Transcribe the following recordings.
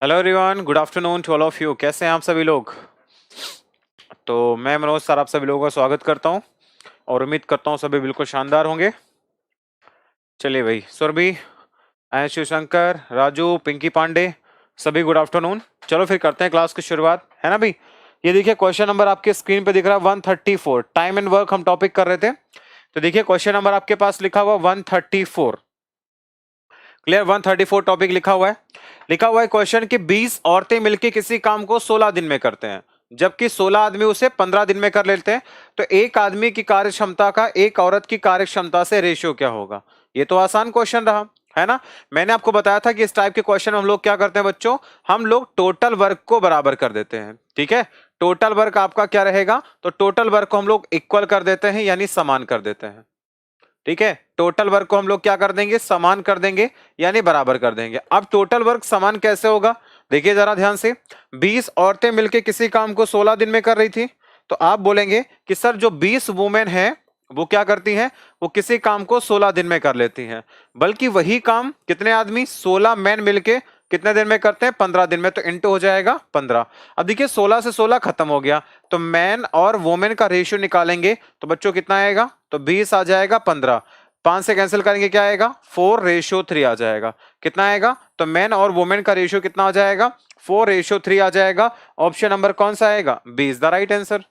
Hello everyone, good afternoon to all of you. कैसे हैं आप सभी लोग? तो मैं मनोज सर आप सभी लोगों का स्वागत करता हूं और उम्मीद करता हूं सभी बिल्कुल शानदार होंगे। चलिए भाई, सुरभि, शिवशंकर, राजू, पिंकी पांडे, सभी गुड आफ्टरनून। चलो फिर करते हैं क्लास की शुरुआत, है ना भाई। ये देखिए क्वेश्चन नंबर आपके स्क्रीन पे दिख रहा है 134। टाइम एंड वर्क हम टॉपिक कर रहे थे, तो देखिए क्वेश्चन नंबर आपके पास लिखा हुआ 134। क्लियर? 134 टॉपिक लिखा हुआ है। लिखा हुआ है क्वेश्चन कि 20 औरतें मिलकर किसी काम को 16 दिन में करते हैं, जबकि 16 आदमी उसे 15 दिन में कर लेते हैं। तो एक आदमी की कार्य क्षमता का एक औरत की कार्य क्षमता से रेशियो क्या होगा? ये तो आसान क्वेश्चन रहा, है ना। मैंने आपको बताया था कि इस टाइप के क्वेश्चन हम लोग क्या करते हैं बच्चों, हम लोग टोटल वर्क को बराबर कर देते हैं। ठीक है, टोटल वर्क आपका क्या रहेगा, तो टोटल वर्क को हम लोग इक्वल कर देते हैं, यानी समान कर देते हैं। ठीक है, टोटल वर्क को हम लोग क्या कर देंगे, समान कर देंगे, यानी बराबर कर देंगे। अब टोटल वर्क समान कैसे होगा, देखिए जरा ध्यान से। 20 औरतें मिलकर किसी काम को 16 दिन में कर रही थी, तो आप बोलेंगे कि सर जो 20 वुमेन है वो क्या करती हैं, वो किसी काम को 16 दिन में कर लेती हैं, बल्कि वही काम कितने आदमी, 16 मैन मिलके कितने दिन में करते हैं, 15 दिन में। तो इंटू हो जाएगा 15। अब देखिए 16 से 16 खत्म हो गया, तो मैन और वुमेन का रेशियो निकालेंगे तो बच्चों कितना आएगा, तो 20 आ जाएगा, 15 5 से कैंसिल करेंगे क्या आएगा, 4:3 आ जाएगा। कितना आएगा, तो मैन और वुमेन का रेशियो कितना आ जाएगा, 4:3 आ जाएगा। ऑप्शन नंबर कौन सा आएगा, B is the right answer.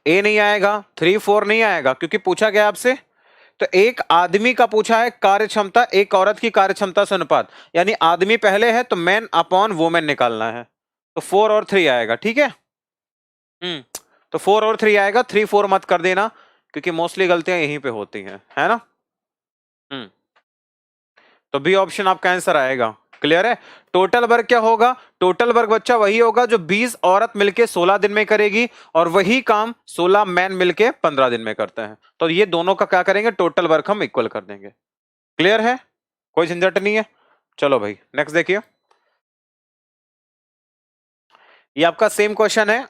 A नहीं आएगा, 3 4 नहीं आएगा, क्योंकि पूछा गया आपसे तो एक आदमी का पूछा है कार्य क्षमता एक औरत की कार्य क्षमता से अनुपात, यानी आदमी पहले है तो मैन अपॉन वुमेन निकालना है, तो 4 और 3 आएगा। ठीक है, तो 4 और 3 आएगा, 3 4 मत कर देना, क्योंकि मोस्टली गलतियां यहीं पे होती हैं, है ना। तो बी ऑप्शन आपका आंसर आएगा। क्लियर है? टोटल वर्क क्या होगा, टोटल वर्क बच्चा वही होगा जो 20 औरत मिलके 16 दिन में करेगी, और वही काम 16 मैन मिलके 15 दिन में करते हैं। तो ये दोनों का क्या करेंगे, टोटल वर्क हम इक्वल कर देंगे। क्लियर है, कोई झंझट नहीं है। चलो भाई नेक्स्ट देखिए, ये आपका सेम क्वेश्चन है।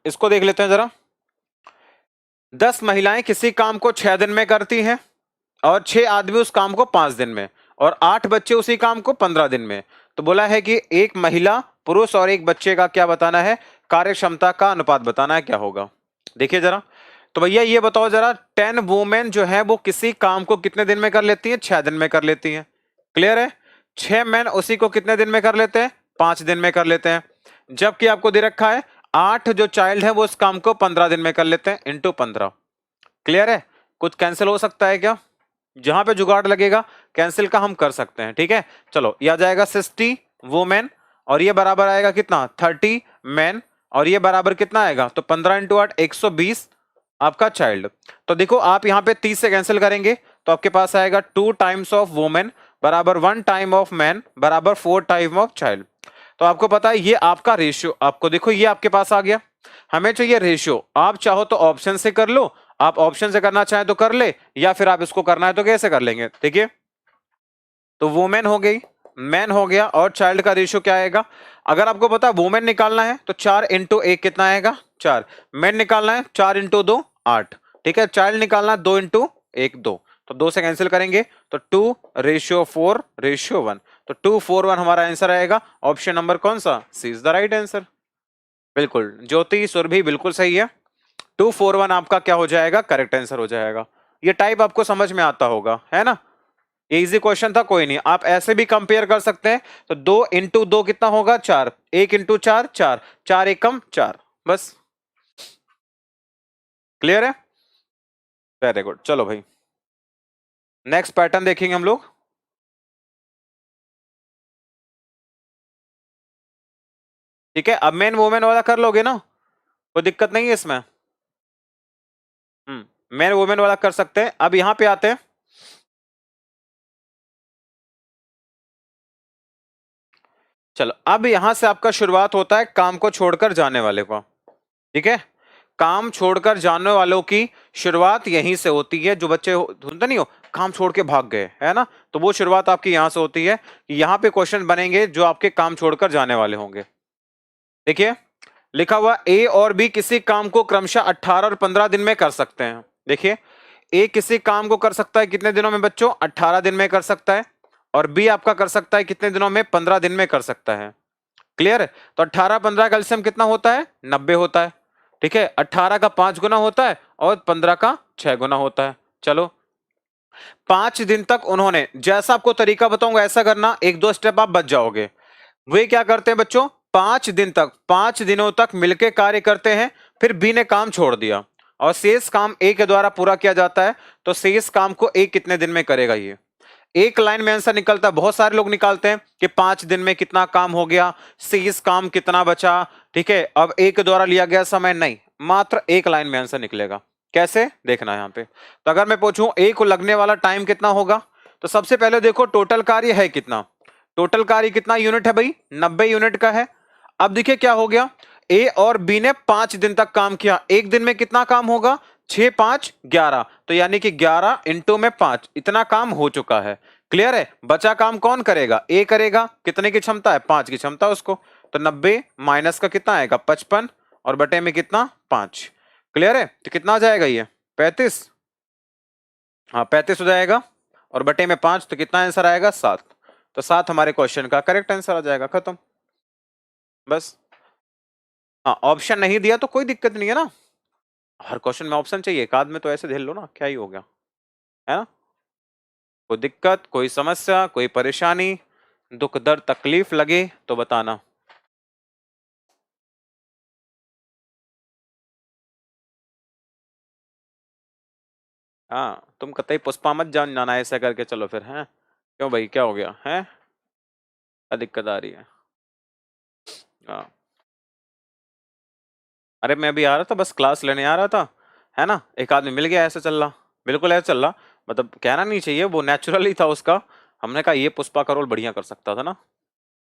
इसको देख लेते हैं जरा। 10 महिलाएं किसी काम को 6 दिन में करती हैं, और 6 आदमी उस काम को 5 दिन में, और 8 बच्चे उसी काम को 15 दिन में। तो बोला है कि एक महिला, पुरुष और एक बच्चे का क्या बताना है, कार्य क्षमता का अनुपात बताना है, क्या होगा। देखिए जरा, तो भैया ये बताओ जरा, 10 वुमेन जो है वो किसी काम को कितने दिन में कर लेती हैं, 6 दिन में कर लेती हैं। क्लियर है? 6 मैन उसी को कितने दिन में कर लेते हैं, 5 दिन में कर लेते हैं। जबकि आपको दे रखा है 8 जो चाइल्ड है वो इस काम को 15 दिन में कर लेते हैं, इंटू 15। क्लियर है? कुछ कैंसिल हो सकता है क्या, जहां पे जुगाड़ लगेगा कैंसिल का हम कर सकते हैं। ठीक है, चलो ये आ जाएगा 60 वुमेन, और ये बराबर आएगा कितना, 30 मैन, और ये बराबर कितना आएगा, तो 15 इंटू 8 120 आपका चाइल्ड। तो देखो आप यहाँ पे 30 से कैंसिल करेंगे तो आपके पास आएगा 2 टाइम्स ऑफ वुमेन बराबर 1 टाइम ऑफ मैन बराबर 4 टाइम ऑफ चाइल्ड। तो आपको पता है ये आपका रेशियो, आपको देखो ये आपके पास आ गया। हमें चाहिए रेशियो, आप चाहो तो ऑप्शन से कर लो, आप ऑप्शन से करना चाहें तो कर ले, या फिर आप इसको करना है तो कैसे कर लेंगे। देखिए, तो वुमेन हो गई, मैन हो गया, और चाइल्ड का रेशियो क्या आएगा। अगर आपको पता है वुमेन निकालना है तो 4 इंटू 1 कितना आएगा, 4। मैन निकालना है 4 इंटू 2 8। ठीक है, चाइल्ड निकालना है 2 इंटू 1 2, तो 2 से कैंसिल करेंगे तो 2:4:1, तो 241 हमारा आंसर आएगा। ऑप्शन नंबर कौन सा, सी इज द राइट आंसर। बिल्कुल ज्योति सुरभि बिल्कुल सही है, 241 आपका क्या हो जाएगा, करेक्ट आंसर हो जाएगा। ये टाइप आपको समझ में आता होगा, है ना। ये इजी क्वेश्चन था, कोई नहीं, आप ऐसे भी कंपेयर कर सकते हैं। तो 2 इंटू 2 कितना होगा, 4, 1 इंटू 4 4, 4 एकम 4, बस। क्लियर है, वेरी गुड। चलो भाई नेक्स्ट पैटर्न देखेंगे हम लोग। ठीक है, अब मेन वुमेन वाला कर लोगे ना, कोई दिक्कत नहीं है इसमें। मेन वुमेन वाला कर सकते हैं। अब यहां पे आते हैं, चलो अब यहां से आपका शुरुआत होता है काम को छोड़कर जाने वाले को। ठीक है, काम छोड़कर जाने वालों की शुरुआत यहीं से होती है। जो बच्चे होते नहीं हो, काम छोड़ के भाग गए, है ना, तो वो शुरुआत आपकी यहां से होती है। यहां पे क्वेश्चन बनेंगे जो आपके काम छोड़कर जाने वाले होंगे। देखिए लिखा हुआ ए और बी किसी काम को क्रमशः 18 और 15 दिन में कर सकते हैं। देखिए ए किसी काम को कर सकता है कितने दिनों में बच्चों, 18 दिन में कर सकता है, और बी आपका कर सकता है कितने दिनों में, 15 दिन में कर सकता है। क्लियर है? तो 18 15 का एलसीएम कितना होता है, 90 होता है। ठीक है, 18 का 5 गुना होता है और 15 का 6 गुना होता है। चलो 5 दिन तक उन्होंने, जैसा आपको तरीका बताऊंगा ऐसा करना, एक दो स्टेप आप बच जाओगे। वे क्या करते हैं बच्चों, 5 दिन तक, 5 दिनों तक मिलकर कार्य करते हैं, फिर बी ने काम छोड़ दिया और शेष काम ए के द्वारा पूरा किया जाता है। तो शेष काम को ए कितने दिन में करेगा, ये एक लाइन में आंसर निकलता है। बहुत सारे लोग निकालते हैं कि 5 दिन में कितना काम हो गया, शेष काम कितना बचा। ठीक है, अब ए के द्वारा लिया गया समय नहीं, मात्र एक लाइन में आंसर निकलेगा। कैसे देखना है यहां पे। तो अगर मैं पूछूं ए को लगने वाला टाइम कितना होगा, तो सबसे पहले देखो टोटल कार्य है कितना, टोटल कार्य कितना यूनिट है भाई, 90 यूनिट का है। अब देखिए क्या हो गया, ए और बी ने 5 दिन तक काम किया, एक दिन में कितना काम होगा, 6 5 11, तो यानी कि 11 इंटू में 5, इतना काम हो चुका है। क्लियर है? बचा काम कौन करेगा, ए करेगा। कितने की क्षमता है, 5 की क्षमता उसको। तो 90 माइनस का कितना आएगा, 55, और बटे में कितना, 5। क्लियर है? तो कितना आ जाएगा ये, 35। हाँ 35 हो जाएगा, और बटे में 5, तो कितना आंसर आएगा, 7। तो 7 हमारे क्वेश्चन का करेक्ट आंसर आ जाएगा, खत्म बस। हाँ ऑप्शन नहीं दिया तो कोई दिक्कत नहीं है ना, हर क्वेश्चन में ऑप्शन चाहिए, एक आध में तो ऐसे झेल लो ना, क्या ही हो गया, है ना। कोई दिक्कत, कोई समस्या, कोई परेशानी, दुख दर्द तकलीफ लगे तो बताना। हाँ तुम कतई पुष्पा मत जान जाना ऐसा करके, चलो फिर हैं, क्यों भाई क्या हो गया है, क्या दिक्कत आ रही है। हाँ अरे मैं अभी आ रहा था, बस क्लास लेने आ रहा था, है ना, एक आदमी मिल गया, ऐसे चल रहा, बिल्कुल ऐसे चल रहा, मतलब कहना नहीं चाहिए, वो नेचुरली था उसका। हमने कहा ये पुष्पा का रोल बढ़िया कर सकता था ना,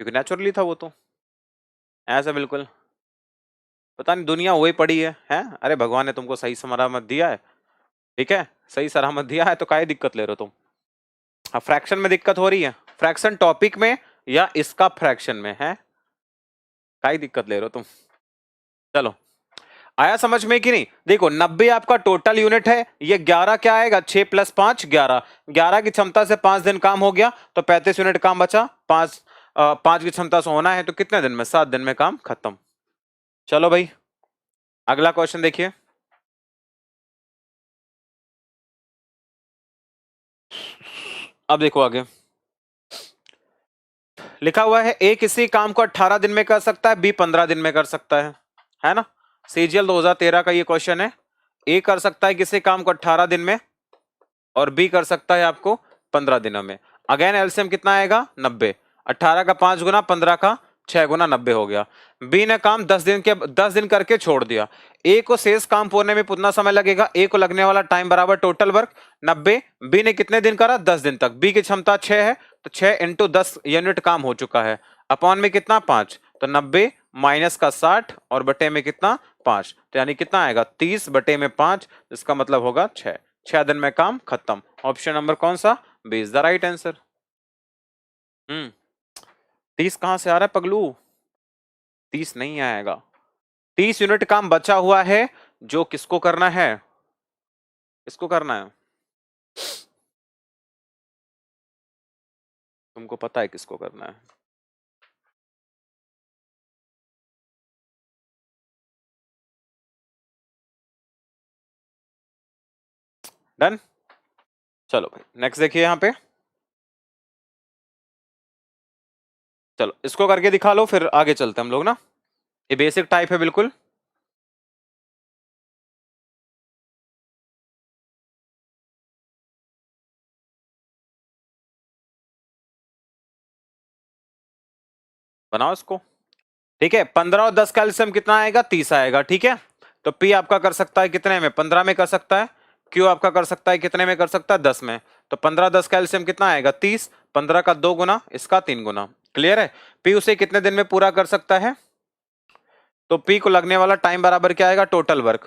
क्योंकि नेचुरली था वो तो, ऐसा बिल्कुल। पता नहीं दुनिया वही पड़ी है? अरे भगवान ने तुमको सही समरामत दिया है, ठीक है, सही सरामत दिया है, तो काहे दिक्कत ले रहे हो तुम। हाँ फ्रैक्शन में दिक्कत हो रही है, फ्रैक्शन टॉपिक में या इसका फ्रैक्शन में है, काहे दिक्कत ले रहे हो तुम। चलो आया समझ में कि नहीं। देखो 90 आपका टोटल यूनिट है, ये 11 क्या आएगा, 6 + 5 11, 11 की क्षमता से 5 दिन काम हो गया, तो 35 यूनिट काम बचा। 5 की क्षमता से होना है तो कितने दिन में, 7 दिन में काम खत्म। चलो भाई अगला क्वेश्चन देखिए। अब देखो आगे लिखा हुआ है, ए किसी काम को 18 दिन में कर सकता है, बी 15 दिन में कर सकता है ना। सीजीएल 2013 का ये क्वेश्चन है, ए कर सकता है किसी काम को 18 दिन में और बी कर सकता है आपको 15 दिनों में। अगेन एलसीएम कितना आएगा, 90, 18 का 5 गुना, 15 का 6 गुना, 90 हो गया। बी ने काम 10 दिन करके छोड़ दिया, ए को शेष काम पूरने में कितना समय लगेगा, ए को लगने वाला टाइम बराबर टोटल वर्क 90, बी ने कितने दिन करा, 10 दिन तक, बी की क्षमता 6 है, तो 6 इंटू 10 यूनिट काम हो चुका है, अपॉन में कितना 5, तो 90 माइनस का 60 और बटे में कितना 5, तो यानी कितना आएगा 30 बटे में 5, इसका मतलब होगा 6। 6 दिन में काम खत्म। ऑप्शन नंबर कौन सा, B is the right answer. 30 कहां से आ रहा है पगलू, 30 नहीं आएगा, 30 यूनिट काम बचा हुआ है, जो किसको करना है, किसको करना है, तुमको पता है किसको करना है। डन। चलो भाई नेक्स्ट देखिए यहां पे, चलो इसको करके दिखा लो फिर आगे चलते हम लोग ना, ये बेसिक टाइप है बिल्कुल। बनाओ इसको। ठीक है 15 और 10 का एलसीएम कितना आएगा, 30 आएगा। ठीक है, तो पी आपका कर सकता है कितने में, 15 में कर सकता है, क्यू आपका कर सकता है कितने में कर सकता है, 10 में। तो 15 10 का एलसीएम कितना आएगा, 30, 15 का 2 गुना, इसका 3 गुना। क्लियर है? पी उसे कितने दिन में पूरा कर सकता है, तो पी को लगने वाला टाइम बराबर क्या आएगा, टोटल वर्क,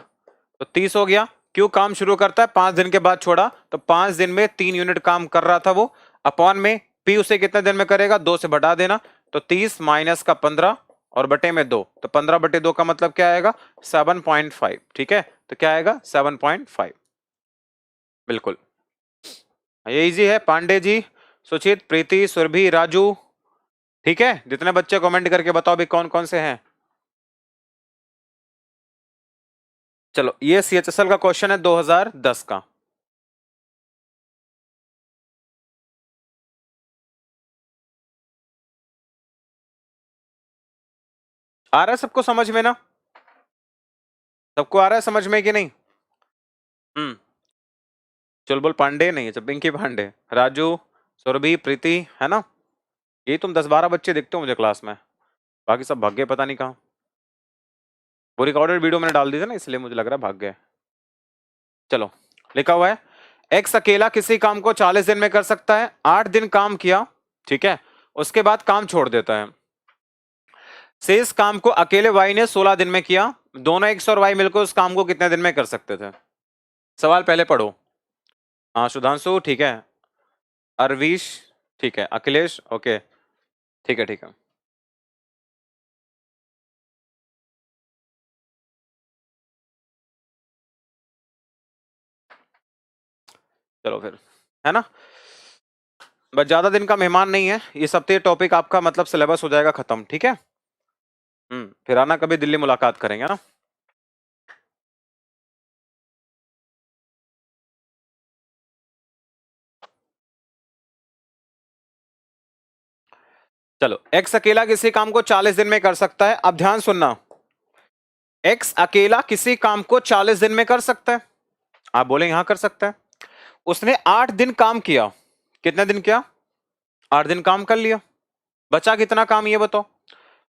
तो 30 हो गया। क्यू काम शुरू करता है 5 दिन के बाद छोड़ा, तो 5 दिन में 3 यूनिट काम कर रहा था वो, अपॉन में पी उसे कितने दिन में करेगा, 2 से बढ़ा देना, तो 30 माइनस का 15 और बटे में 2, तो 15 बटे 2 का मतलब क्या आएगा, 7.5। ठीक है, तो क्या आएगा 7.5, बिल्कुल ये इजी है पांडे जी, सुचित, प्रीति, सुरभि, राजू, ठीक है। जितने बच्चे कमेंट करके बताओ भी कौन कौन से हैं। चलो, ये सीएचएसएल का क्वेश्चन है 2010 का। आ रहा है सबको समझ में ना? सबको आ रहा है समझ में कि नहीं? चुलबुल पांडे नहीं है, पिंकी पांडे, राजू, सुरभि, प्रीति, है ना? ये तुम 10-12 बच्चे दिखते हो मुझे क्लास में, बाकी सब भाग गए पता नहीं कहाँ। वो रिकॉर्डेड वीडियो मैंने डाल दी थी ना, इसलिए मुझे लग रहा है भाग गए। चलो, लिखा हुआ है एक्स अकेला किसी काम को 40 दिन में कर सकता है। 8 दिन काम किया, ठीक है, उसके बाद काम छोड़ देता है। शेष काम को अकेले वाई ने 16 दिन में किया। दोनों एक्स और वाई मिलकर उस काम को कितने दिन में कर सकते थे? सवाल पहले पढ़ो। हाँ, सुधांशु ठीक है, अरवीश ठीक है, अखिलेश ओके, ठीक है ठीक है। चलो फिर, है ना? बस ज्यादा दिन का मेहमान नहीं है, इस हफ्ते टॉपिक आपका मतलब सिलेबस हो जाएगा खत्म, ठीक है। फिर आना कभी, दिल्ली मुलाकात करेंगे ना। चलो, एक्स अकेला किसी काम को 40 दिन में कर सकता है। अब ध्यान सुनना, एक्स अकेला किसी काम को 40 दिन में कर सकता है। आप बोले यहां कर सकता है। उसने 8 दिन काम किया। कितने दिन किया? 8 दिन काम कर लिया। बचा कितना काम ये बताओ।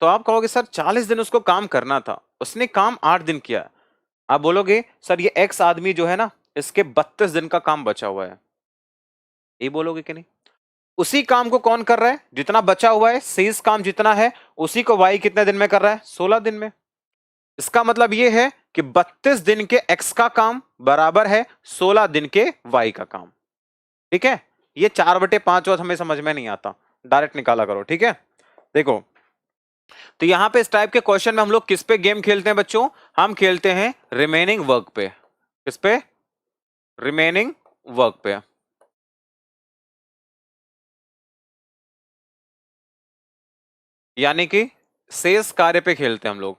तो आप कहोगे सर 40 दिन उसको काम करना था, उसने काम 8 दिन किया। आप बोलोगे सर ये एक्स आदमी जो है ना, इसके 32 दिन का काम बचा हुआ है। ये बोलोगे कि नहीं? उसी काम को कौन कर रहा है? जितना बचा हुआ है, शेष काम जितना है, उसी को वाई कितने दिन में कर रहा है? 16 दिन में। इसका मतलब यह है कि 32 दिन के एक्स का काम बराबर है 16 दिन के वाई का काम, ठीक है। ये 4/5 हमें समझ में नहीं आता, डायरेक्ट निकाला करो, ठीक है। देखो, तो यहां पे इस टाइप के क्वेश्चन में हम लोग किस पे गेम खेलते हैं बच्चों? हम खेलते हैं रिमेनिंग वर्क पे। किस पे? रिमेनिंग वर्क पे। यानी कि शेष कार्य पे खेलते हैं हम लोग।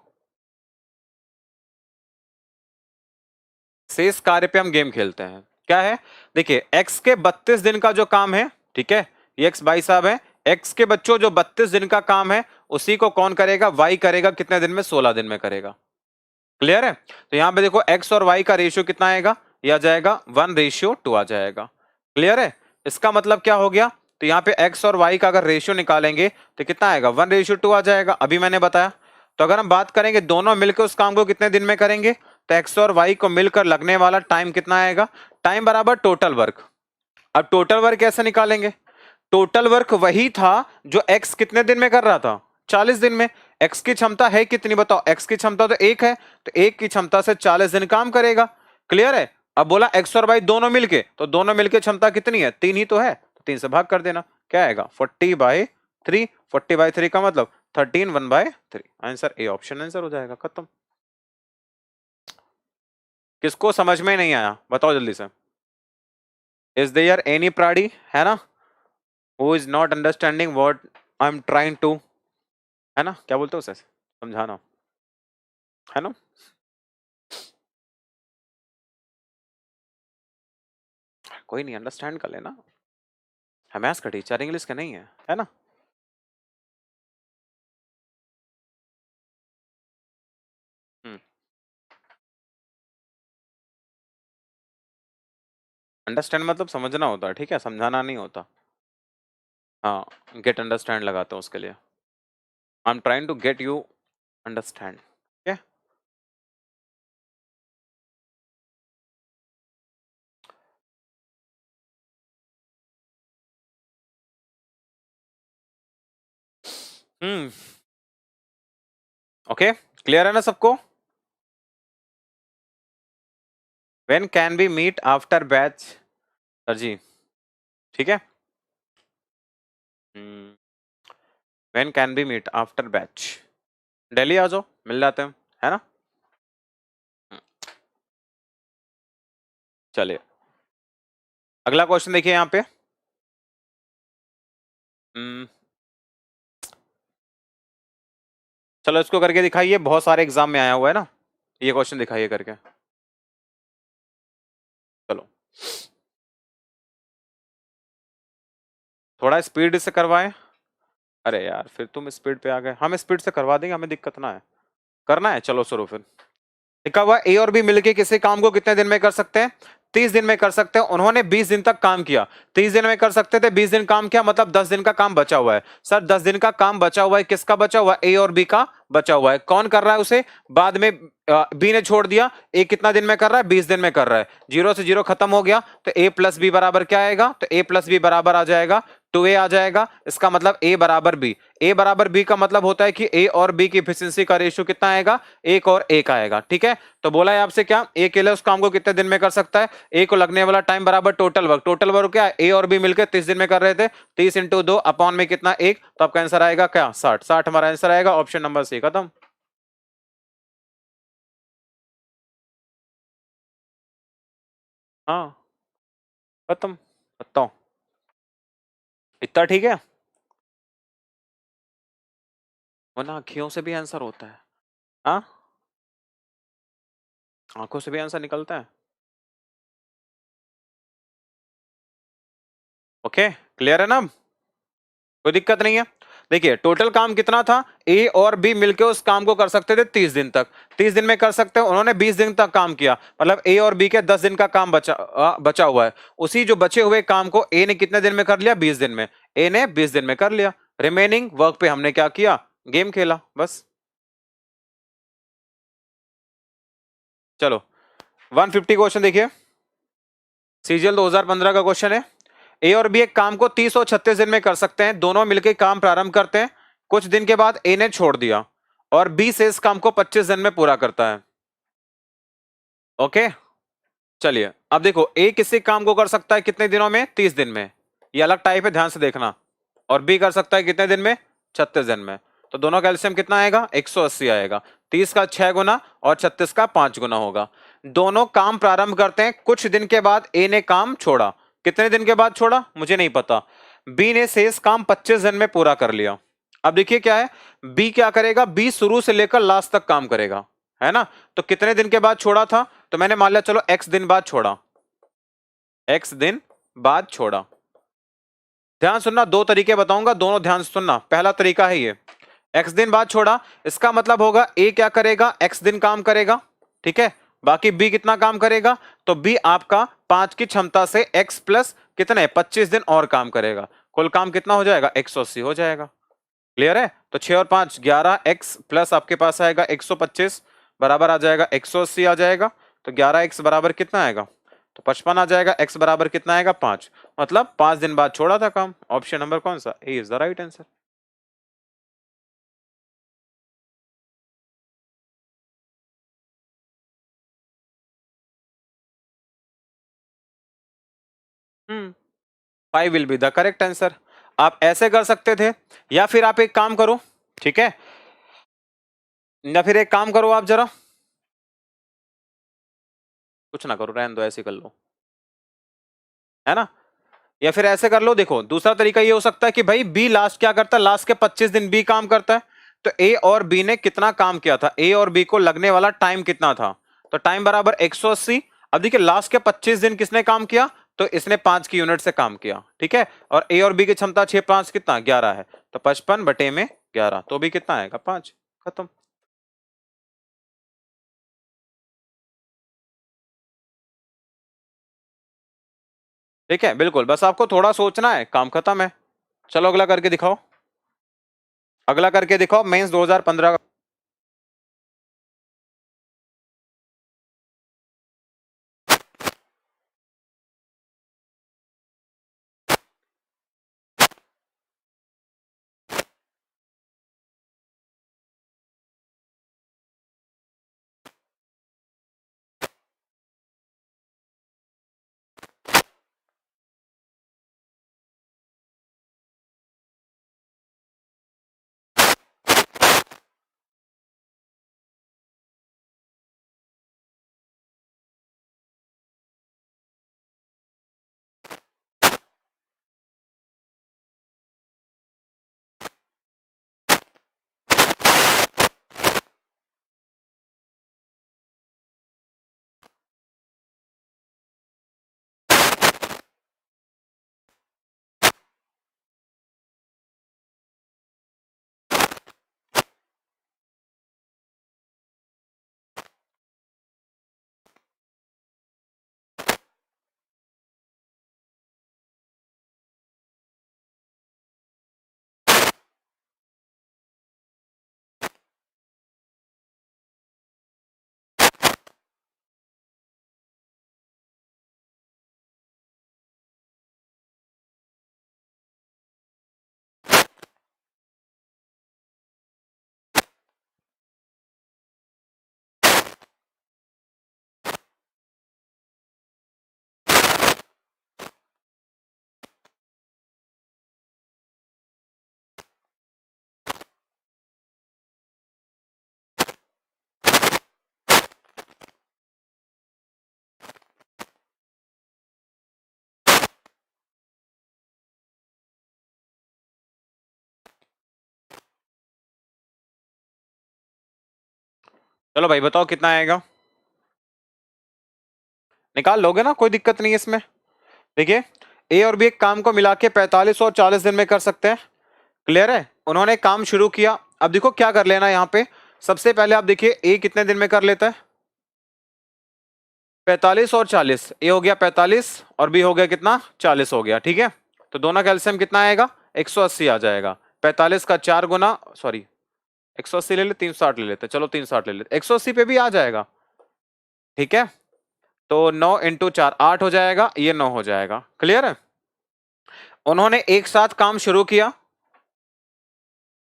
शेष कार्य पे हम गेम खेलते हैं। क्या है? देखिए, एक्स के 32 दिन का जो काम है, ठीक है, ये एक्स भाई साहब है। एक्स के बच्चों जो 32 दिन का काम है, उसी को कौन करेगा? वाई करेगा। कितने दिन में? 16 दिन में करेगा। क्लियर है? तो यहां पे देखो, एक्स और वाई का रेशियो कितना आएगा? ये आ जाएगा 1:2 आ जाएगा। क्लियर है? इसका मतलब क्या हो गया? तो यहाँ पे एक्स और वाई का अगर रेशियो निकालेंगे तो कितना आएगा? 1:2 आ जाएगा, अभी मैंने बताया। तो अगर हम बात करेंगे दोनों मिलकर उस काम को कितने दिन में करेंगे, तो एक्स और वाई को मिलकर लगने वाला टाइम कितना आएगा? टाइम बराबर टोटल वर्क। अब टोटल वर्क कैसे निकालेंगे? टोटल वर्क वही था जो एक्स कितने दिन में कर रहा था? 40 दिन में। एक्स की क्षमता है कितनी बताओ? एक्स की क्षमता तो 1 है, तो 1 की क्षमता से 40 दिन काम करेगा। क्लियर है? अब बोला एक्स और वाई दोनों मिलके, तो दोनों मिलके क्षमता कितनी है? 3 ही तो है, तो 3 से भाग कर देना। क्या आएगा? 40/3। 40/3 का मतलब 13 1/3। आंसर ए ऑप्शन आंसर हो जाएगा, खत्म। किसको समझ में नहीं आया बताओ जल्दी से। इज देयर एनी प्राणी, है ना, who is not understanding what I am trying to, है ना, क्या बोलते हो उसे, समझाना, है ना? कोई नहीं, अंडरस्टैंड कर लेना। है मैथ्स का टीचर, इंग्लिश का नहीं है ना? अंडरस्टैंड मतलब समझना होता है, ठीक है, समझाना नहीं होता। हाँ, गेट अंडरस्टैंड लगाते हैं उसके लिए। I am trying to get you understand. ठीक है? ओके, क्लियर है ना सबको? When can be meet after batch? Sir ji, ठीक है। When can be meet after batch? Delhi आ जाओ, मिल जाते हैं, है ना? हम्म, चलिए, अगला क्वेश्चन देखिए यहाँ पे। चलो इसको करके दिखाइए, बहुत सारे एग्जाम में आया हुआ है ना, ये क्वेश्चन दिखाइए करके। चलो थोड़ा स्पीड से करवाएं। अरे यार फिर तुम स्पीड पे आ गए, हम स्पीड से करवा देंगे, हमें दिक्कत ना है। करना है, चलो शुरू फिर। लिखा हुआ ए और बी मिलके किसी काम को कितने दिन में कर सकते हैं? 30 दिन में कर सकते हैं। उन्होंने 20 दिन तक काम किया। 30 दिन में कर सकते थे, 20 दिन काम किया, मतलब 10 दिन का काम बचा हुआ है। सर 10 दिन का काम बचा हुआ है, किसका बचा हुआ है? ए और बी का बचा हुआ है। कौन कर रहा है उसे? बाद में बी ने छोड़ दिया। ए कितना दिन में कर रहा है? 20 दिन में कर रहा है। जीरो से जीरो खत्म हो गया, तो ए प्लस बी बराबर क्या आएगा? तो ए प्लस बी बराबर आ जाएगा 2a आ जाएगा। इसका मतलब a बराबर b। a बराबर b का मतलब होता है कि a और b की एफिशिएंसी का रेशियो कितना आएगा? 1 और 1 आएगा। ठीक है, तो बोला है आपसे क्या, a के लिए उस काम को कितने दिन में कर सकता है? a को लगने वाला टाइम बराबर टोटल वर्क। टोटल वर्क क्या है? a और b मिलकर 30 दिन में कर रहे थे। 30 इंटू 2 अपॉन में कितना? 1। तो आपका आंसर आएगा क्या? 60। 60 हमारा आंसर आएगा, ऑप्शन नंबर सी। खत्म। हाँ खत्म। बताओ, इतना ठीक है? वरना आंखों से भी आंसर होता है। हाँ, आंखों से भी आंसर निकलता है। ओके, क्लियर है ना? कोई दिक्कत नहीं है। देखिए टोटल काम कितना था? ए और बी मिलकर उस काम को कर सकते थे 30 दिन तक। 30 दिन में कर सकते हैं, उन्होंने 20 दिन तक काम किया, मतलब ए और बी के 10 दिन का काम बचा हुआ है। उसी जो बचे हुए काम को ए ने कितने दिन में कर लिया? 20 दिन में। ए ने 20 दिन में कर लिया। रिमेनिंग वर्क पे हमने क्या किया? गेम खेला, बस। चलो 150 क्वेश्चन देखिए, सीजीएल 2015 का क्वेश्चन है। ए और बी एक काम को 30 और 36 दिन में कर सकते हैं। दोनों मिलकर काम प्रारंभ करते हैं। कुछ दिन के बाद ए ने छोड़ दिया और बी से इस काम को 25 दिन में पूरा करता है। ओके, चलिए अब देखो, ए किसी काम को कर सकता है कितने दिनों में? 30 दिन में। ये अलग टाइप है, ध्यान से देखना। और बी कर सकता है कितने दिन में? 36 दिन में। तो दोनों का एलसीएम कितना आएगा? 180 आएगा। 30 का 6 गुना और 36 का 5 गुना होगा। दोनों काम प्रारंभ करते हैं, कुछ दिन के बाद ए ने काम छोड़ा। कितने दिन के बाद छोड़ा मुझे नहीं पता। बी ने शेष काम 25 दिन में पूरा कर लिया। अब देखिए क्या है, बी क्या करेगा? बी शुरू से लेकर लास्ट तक काम करेगा, है ना? तो कितने दिन के बाद छोड़ा था? तो मैंने मान लिया चलो एक्स दिन बाद छोड़ा। एक्स दिन बाद छोड़ा। ध्यान सुनना, दो तरीके बताऊंगा, दोनों ध्यान से सुनना। पहला तरीका है ये, एक्स दिन बाद छोड़ा, इसका मतलब होगा ए क्या करेगा? एक्स दिन काम करेगा, ठीक है। बाकी बी कितना काम करेगा? तो बी आपका 5 की क्षमता से एक्स प्लस कितने 25 दिन और काम करेगा। कुल काम कितना हो जाएगा? 180 हो जाएगा। क्लियर है? तो 6 और 5 11, एक्स प्लस आपके पास आएगा 125 बराबर आ जाएगा 180 आ जाएगा। तो 11 एक्स बराबर कितना आएगा? तो 55 आ जाएगा। एक्स बराबर कितना आएगा? 5। मतलब 5 दिन बाद छोड़ा था काम। ऑप्शन नंबर कौन सा? A is the right answer. Hmm, 5 will be the correct answer. आप ऐसे कर सकते थे, या फिर आप एक काम करो, ठीक है, या फिर एक काम करो आप जरा, कुछ ना करो, रहने दो, ऐसे कर लो, है ना? या फिर ऐसे कर लो, देखो दूसरा तरीका ये हो सकता है कि भाई बी लास्ट क्या करता है? लास्ट के 25 दिन बी काम करता है। तो ए और बी ने कितना काम किया था? ए और बी को लगने वाला टाइम कितना था? तो टाइम बराबर 180। अब देखिए लास्ट के 25 दिन किसने काम किया? तो इसने 5 की यूनिट से काम किया, ठीक है। और ए और बी की क्षमता 6 5 कितना? 11 है। तो 55 बटे में 11, तो भी कितना आएगा? 5। खत्म। ठीक है, बिल्कुल, बस आपको थोड़ा सोचना है, काम खत्म है। चलो अगला करके दिखाओ। अगला करके दिखाओ, मेंस 2015 का। चलो भाई बताओ कितना आएगा, निकाल लोगे ना, कोई दिक्कत नहीं है इसमें। देखिए, ए और बी एक काम को मिला के 45 और 40 दिन में कर सकते हैं। क्लियर है, उन्होंने काम शुरू किया। अब देखो क्या कर लेना यहाँ पे, सबसे पहले आप देखिए ए कितने दिन में कर लेता है, 45 और 40। ए हो गया 45 और बी हो गया कितना, 40 हो गया। ठीक है, तो दोनों का एलसीएम कितना आएगा, 180 आ जाएगा। 45 का 4 गुना, सॉरी 180 ले ले, 360 ले लेते, चलो 360 ले लेते, 180 पे भी आ जाएगा। ठीक है, तो 9 इंटू 4 8 हो जाएगा, ये 9 हो जाएगा। क्लियर है, उन्होंने एक साथ काम शुरू किया।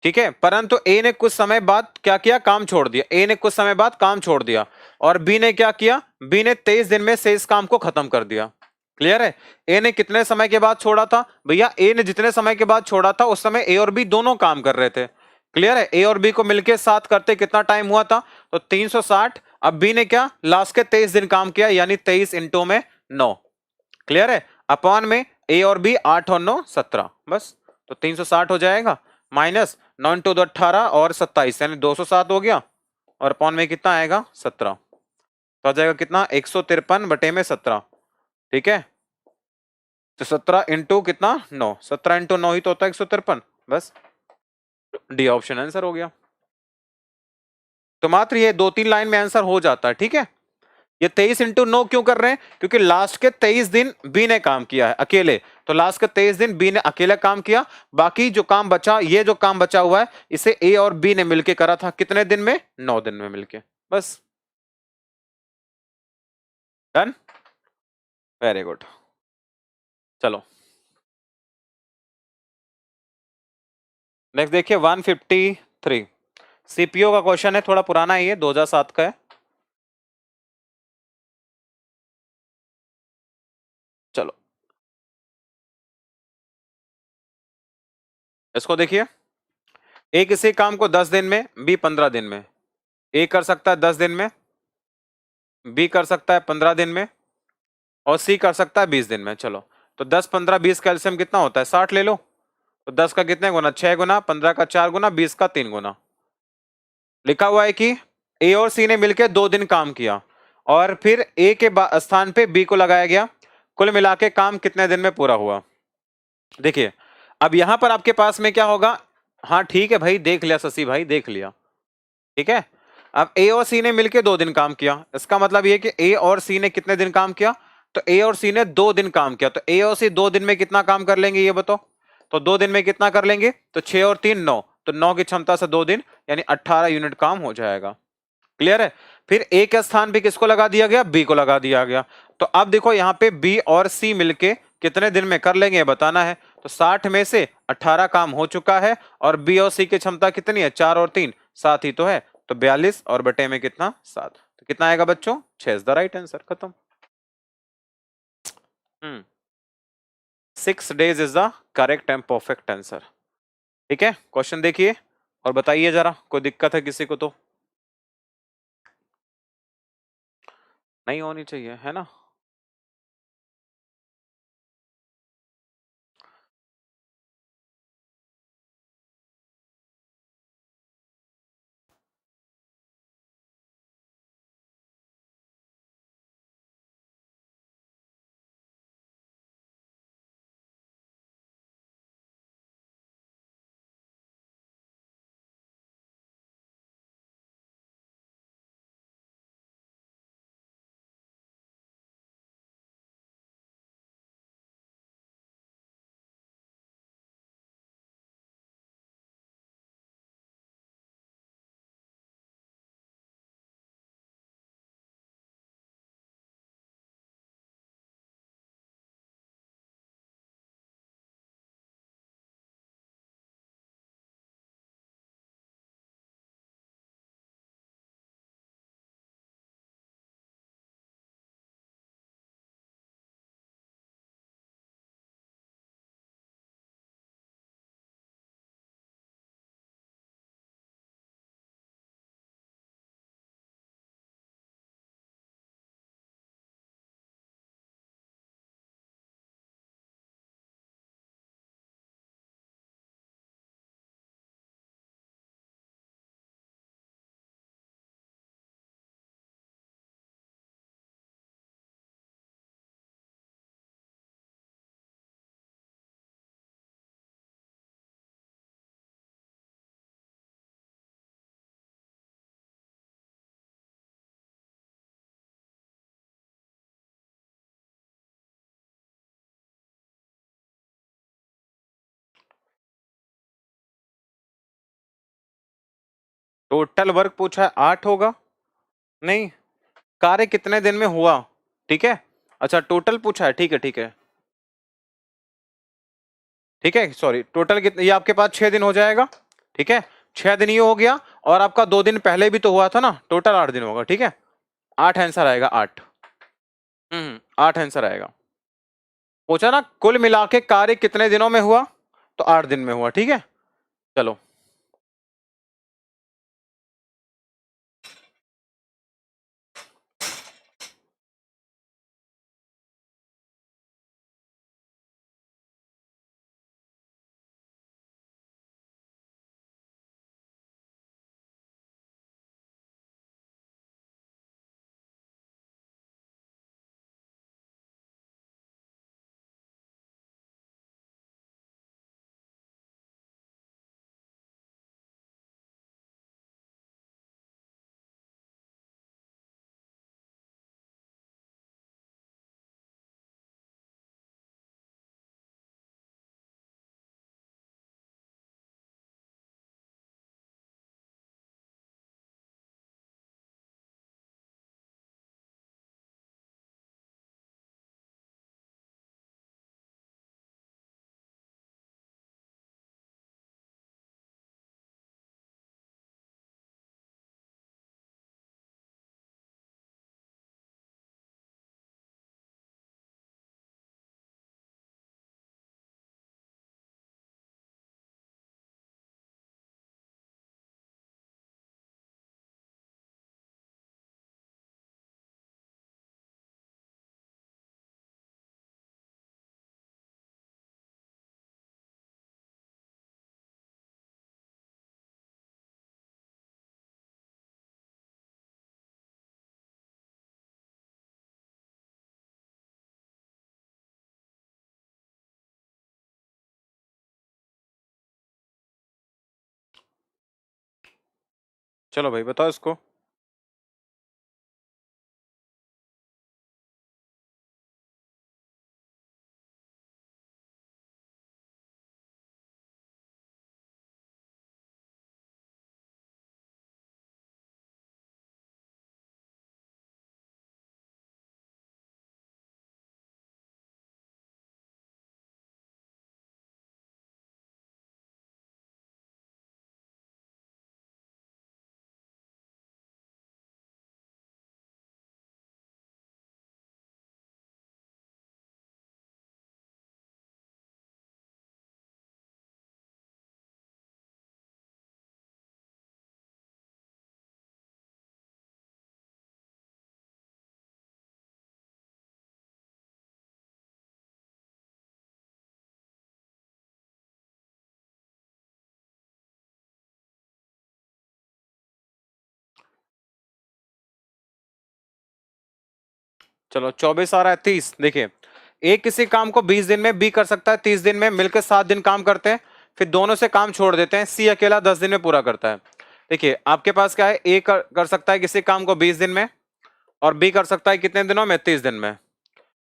ठीक है, परंतु ए ने कुछ समय बाद क्या किया, काम छोड़ दिया। ए ने कुछ समय बाद काम छोड़ दिया और बी ने क्या किया, बी ने 23 दिन में से इस काम को खत्म कर दिया। क्लियर है, ए ने कितने समय के बाद छोड़ा था भैया, ए ने जितने समय के बाद छोड़ा था उस समय ए और बी दोनों काम कर रहे थे। क्लियर है, ए और बी को मिलके साथ करते कितना टाइम हुआ था, तो 360। अब बी ने क्या लास्ट के 23 दिन काम किया, यानी 23 इंटू में 9। क्लियर है, अपॉन में ए और बी 8 और 9 17, बस तो 360 हो जाएगा। माइनस 9 इंटू 2 18 और 27 यानी 207 हो गया, और अपॉन में कितना आएगा 17, तो आ जाएगा कितना 153 बटे में 17। ठीक है, तो 17 इंटू कितना 9, 17 इंटू 9 ही तो होता है 153, बस डी ऑप्शन आंसर हो गया। तो मात्र ये 2-3 लाइन में आंसर हो जाता है। ठीक है, ये 23 इंटू 9 क्यों कर रहे हैं, क्योंकि लास्ट के 23 दिन बी ने काम किया है अकेले, तो लास्ट के 23 दिन बी ने अकेला काम किया। बाकी जो काम बचा, ये जो काम बचा हुआ है, इसे ए और बी ने मिलके करा था, कितने दिन में, 9 दिन में मिलके, बस डन, वेरी गुड। चलो नेक्स्ट देखिए 153, सीपीओ का क्वेश्चन है, थोड़ा पुराना है, ये 2007 का है। चलो इसको देखिए, ए किसी काम को 10 दिन में, बी 15 दिन में। ए कर सकता है 10 दिन में, बी कर सकता है 15 दिन में, और सी कर सकता है 20 दिन में। चलो, तो 10 15 20 का एलसीएम कितना होता है, 60 ले लो। तो 10 का कितने गुना, 6 गुना, 15 का 4 गुना, 20 का 3 गुना। लिखा हुआ है कि ए और सी ने मिलकर 2 दिन काम किया और फिर ए के स्थान पे बी को लगाया गया, कुल मिला के काम कितने दिन में पूरा हुआ। देखिए, अब यहां पर आपके पास में क्या होगा, हाँ ठीक है भाई, देख लिया शशि भाई, देख लिया। ठीक है, अब ए और सी ने मिलकर 2 दिन काम किया, इसका मतलब ये कि ए और सी ने कितने दिन काम किया, तो ए और सी ने 2 दिन काम किया, तो ए और सी 2 दिन में कितना काम कर लेंगे ये बताओ, तो 2 दिन में कितना कर लेंगे, तो 6 और 3 9, तो 9 की क्षमता से 2 दिन यानी 18 यूनिट काम हो जाएगा। क्लियर है, फिर ए के स्थान पे किसको लगा दिया गया, बी को लगा दिया गया। तो अब देखो यहाँ पे बी और सी मिलके कितने दिन में कर लेंगे बताना है, तो 60 में से 18 काम हो चुका है, और बी और सी की क्षमता कितनी है, 4 और 3 7 ही तो है, तो 42 और बटे में कितना 7, तो कितना आएगा बच्चों 6 इज द राइट आंसर, खत्म। 6 days is the correct and perfect answer. ठीक है, क्वेश्चन देखिए और बताइए जरा, कोई दिक्कत है किसी को तो, नहीं होनी चाहिए है ना। टोटल वर्क पूछा है 8 होगा, नहीं, कार्य कितने दिन में हुआ, ठीक है। अच्छा टोटल पूछा है, ठीक है ठीक है ठीक है, सॉरी टोटल कितने, ये आपके पास 6 दिन हो जाएगा, ठीक है, 6 दिन ये हो गया, और आपका 2 दिन पहले भी तो हुआ था ना, टोटल 8 दिन होगा, ठीक है। 8 आंसर आएगा, 8। 8 आंसर आएगा। पूछा ना कुल मिला के कार्य कितने दिनों में हुआ, तो 8 दिन में हुआ, ठीक है। चलो चलो भाई बताओ इसको। चलो 24 आ रहा है, 30 देखिए, ए किसी काम को 20 दिन में, बी कर सकता है 30 दिन में, मिलकर 7 दिन काम करते हैं, फिर दोनों से काम छोड़ देते हैं, सी अकेला 10 दिन में पूरा करता है। देखिए आपके पास क्या है, ए कर सकता है किसी काम को 20 दिन में, और बी कर सकता है कितने दिनों में, 30 दिन में।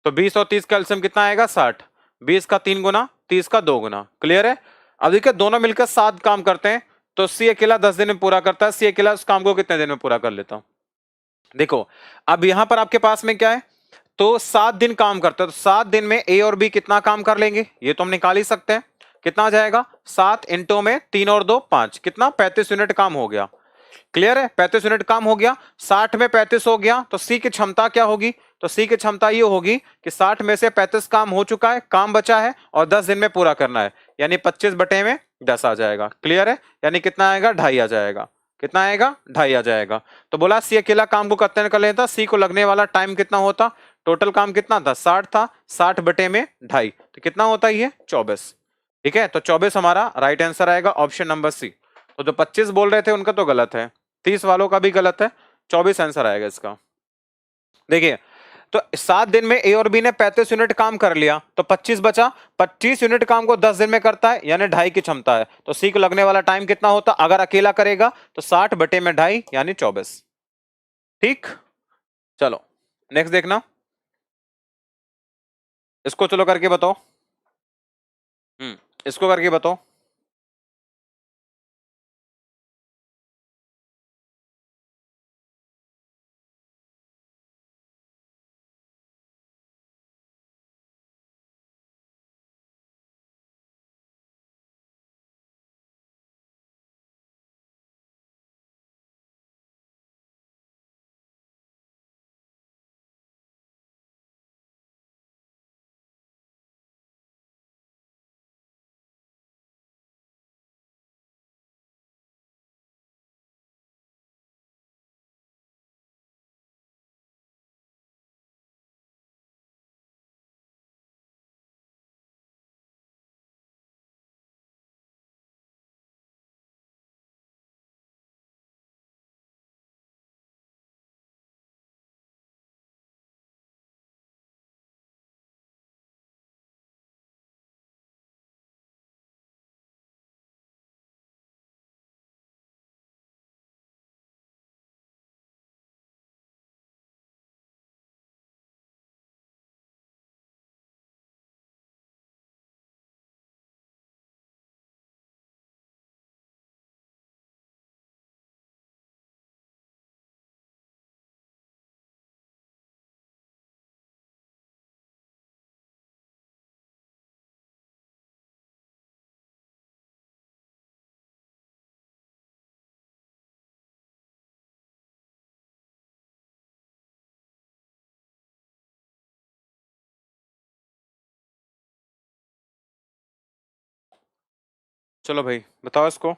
तो 20 और 30 का एलसीएम कितना आएगा, 60। 20 का 3 गुना, 30 का 2 गुना, क्लियर है। अब देखिए दोनों मिलकर 7 काम करते हैं, तो सी अकेला 10 दिन में पूरा करता है, सी अकेला उस काम को कितने दिन में पूरा कर लेता हूं। देखो अब यहां पर आपके पास में क्या है, तो 7 दिन काम करता है, तो 7 दिन में ए और बी कितना काम कर लेंगे, ये तो हम निकाल ही सकते हैं। कितना आ जाएगा, 7 इंटो में 3 और 2 5, कितना 35 यूनिट काम हो गया, क्लियर है। 35 यूनिट काम हो गया, 60 में 35 हो गया, तो सी की क्षमता क्या होगी, तो सी की क्षमता ये होगी कि 60 में से 35 काम हो चुका है, काम बचा है और 10 दिन में पूरा करना है, यानी 25 बटे में 10 आ जाएगा, क्लियर है। यानी कितना आएगा, 2.5 आ जाएगा, कितना आएगा, 2.5 आ जाएगा। तो बोला सी अकेला काम को कितने कर लेता, सी को लगने वाला टाइम कितना होता, टोटल काम कितना था 60 था, 60 बटे में 2.5, तो कितना होता है ये 24, ठीक है। तो 24 हमारा राइट आंसर आएगा, ऑप्शन नंबर सी। तो जो 25 बोल रहे थे उनका तो गलत है, 30 वालों का भी गलत है, 24 आंसर आएगा इसका। देखिए तो 7 दिन में ए और बी ने 35 यूनिट काम कर लिया, तो 25 बचा, 25 यूनिट काम को 10 दिन में करता है, यानी 2.5 की क्षमता है, तो सी को लगने वाला टाइम कितना होता अगर अकेला करेगा, तो 60 बटे में 2.5 यानी 24, ठीक। चलो नेक्स्ट देखना, इसको चलो करके बताओ। इसको करके बताओ। चलो भाई बताओ इसको।